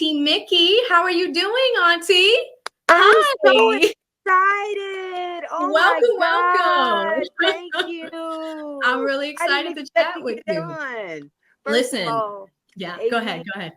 Auntie Mickey. How are you doing, Auntie? I'm so Hi. excited. Oh my Welcome, welcome. God. Thank I'm you. really I didn't excited to expect chat to with get you. on. First of Listen, all, yeah, go ahead, AV, go ahead.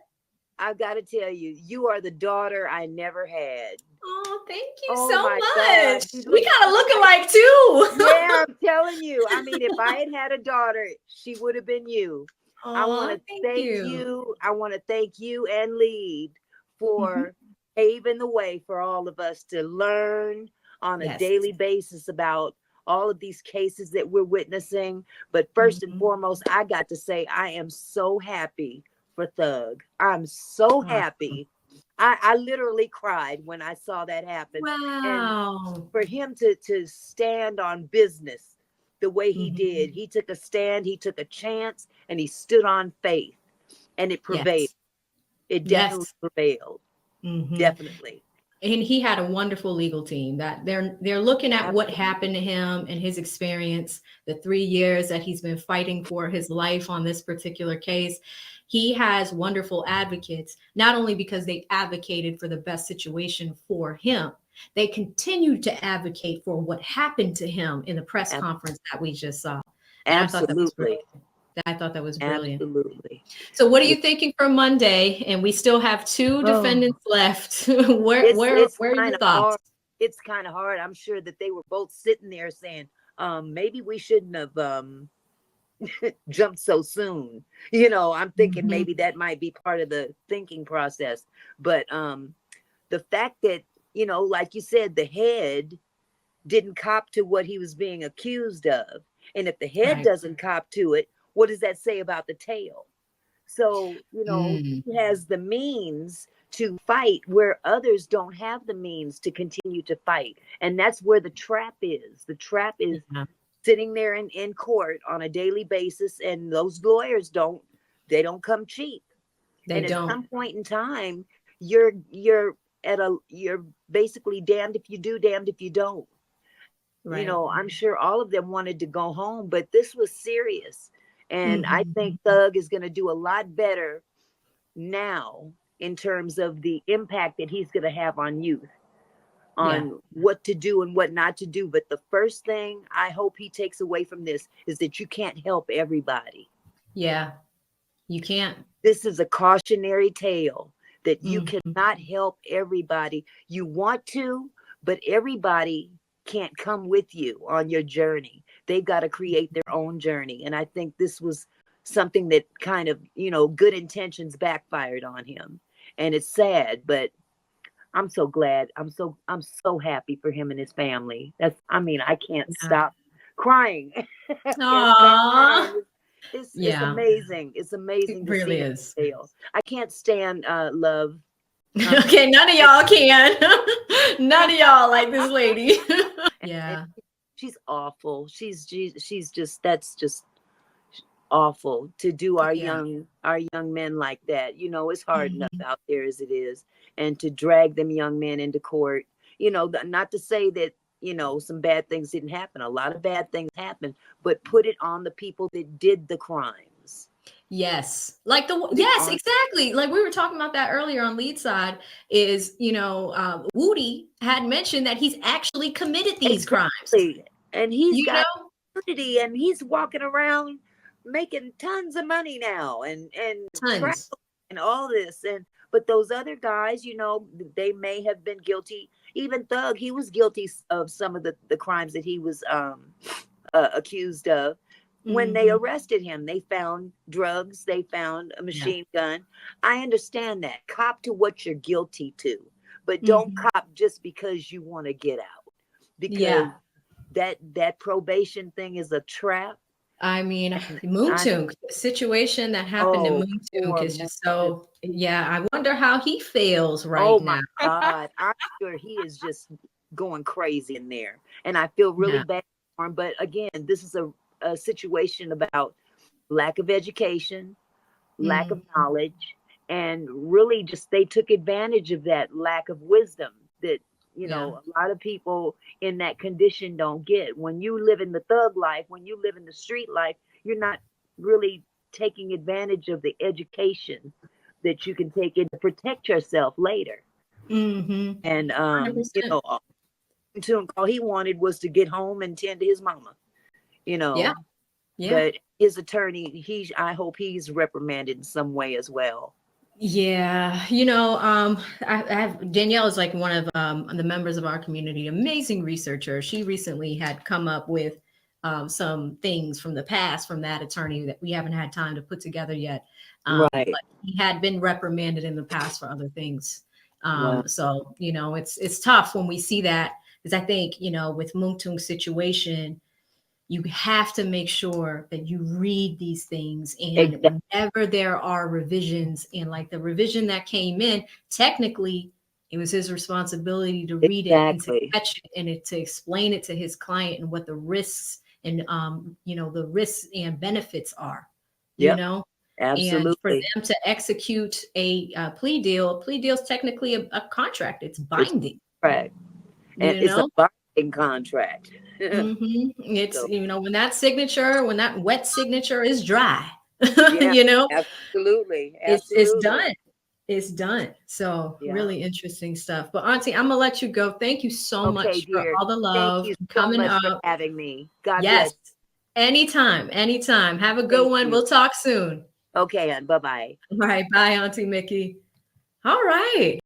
I've got to tell you, you are the daughter I never had. Oh, thank you Oh so my God. much. You We look kind of just look like, alike too. yeah, I'm telling you. I mean, if I had had a daughter, she would have been you. I want Oh, to thank thank you. you. I want to thank you and Lead Mhm. for paving the way for all of us to learn on a Yes. daily basis about all of these cases that we're witnessing. But first and Mhm. foremost, I got to say, I am so happy for Thug. I'm so Awesome. happy. I literally cried when I saw that happen. And Wow. for him to stand on business the way he did, Mhm. he took a stand, he took a chance, and he stood on faith, and it prevailed. Yes. It definitely Yes. prevailed. Mhm. Definitely. And he had a wonderful legal team that they're looking at what Absolutely. happened to him and his experience, the 3 years that he's been fighting for his life on this particular case. He has wonderful advocates, not only because they advocated for the best situation for him, they continue to advocate for what happened to him in the press Ab- conference that we just saw. And I thought that was Absolutely. brilliant. I thought that was brilliant. Absolutely. So what are Yeah. you thinking for Monday? And we still have two Oh, defendants left. where it's where it's where are kind your of thoughts? hard. It's kind of hard. I'm sure that they were both sitting there saying, maybe we shouldn't have jumped so soon. I'm thinking Mhm. maybe that might be part of the thinking process. But the fact that, like you said, the head didn't cop to what he was being accused of. And if the head Right. doesn't cop to it, what does that say about the tail? So, Mm, he has the means to fight where others don't have the means to continue to fight. And that's where the trap is. The trap is yeah, sitting there in court on a daily basis, and those lawyers don't come cheap. they And at don't. some point in time, you're basically damned if you do, damned if you don't. Right. I'm sure all of them wanted to go home, but this was serious. And I Mhm. think Thug is going to do a lot better now in terms of the impact that he's going to have on youth, Yeah. on what to do and what not to do. But the first thing I hope he takes away from this is that you can't help everybody. Yeah. You can't. This is a cautionary tale that you Mhm. cannot help everybody. You want to, but everybody can't come with you on your journey. They've got to create their own journey. And I think this was something that kind of, good intentions backfired on him. And it's sad, but I'm so glad. I'm so happy for him and his family. I can't Yeah. stop crying. I can't stop Aw. crying. It's Yeah. amazing. It's It amazing to see really that is. tale. I can't stand Love. I'm Okay, none of sorry. y'all can. None of y'all like this lady. And Yeah. she's awful. She's just that's just awful to do Yeah. our young men like that. It's hard enough Mhm. out there as it is, and to drag them young men into court. Not to say that some bad things didn't happen. A lot of bad things happened, but put it on the people that did the crimes. Yes. Like Put it yes, on exactly. Like we were talking about that earlier on lead side is, Woody had mentioned that he's actually committed these crimes. exactly, and he's You got know? opportunity, and he's walking around making tons of money now, and travel Tons. and all this. And but those other guys, they may have been guilty. Even Thug, he was guilty of some of the crimes that he was accused of. When they Mhm. arrested him, they found drugs, they found a Yeah. machine gun. I understand that. Cop to what you're guilty to, but don't Mhm. cop just because you want to get out, because Yeah. that probation thing is a trap. I mean, And I Moontunk, the situation that happened to oh, Moontunk poor is just Moon. so, yeah, I wonder how he feels right Oh my now. God. I'm sure he is just going crazy in there. And I feel really Yeah. bad for him. But again, this is a situation about lack of education, lack Mm, of knowledge, and really just they took advantage of that lack of wisdom that, yeah. a lot of people in that condition don't get. When you live in the thug life, when you live in the street life, you're not really taking advantage of the education that you can take in to protect yourself later. Mm-hmm. And you 100%. know, all he wanted was to get home and tend to his mama, you Yeah. know. Yeah. But his attorney, I hope he's reprimanded in some way as well. Yeah, I have Danielle is like one of the members of our community, amazing researcher. She recently had come up with some things from the past from that attorney that we haven't had time to put together yet. Right. But he had been reprimanded in the past for other things. Wow. So it's tough when we see that, because I think with Mungtung's situation, you have to make sure that you read these things, and Exactly. whenever there are revisions, and like the revision that came in, technically it was his responsibility to read it and to Exactly. catch it, and to explain it to his client, and what the risks and the risks and benefits are, you Yep. know and for Absolutely. them to execute a plea deal is technically a contract. It's It's binding, correct. And you it's a know binding contract. It's, So when that wet signature is dry, yeah, you know, absolutely. it's Absolutely. done. It's done. So Yeah. really interesting stuff. But Auntie, I'm gonna let you go. Thank you so Okay, much for dear. all the Thank love you so coming much for up. having me. God Yes. bless. Anytime, anytime. Have a good Thank one. you. We'll talk soon. Okay, and bye-bye. All right. Bye, Auntie Mickey. All right.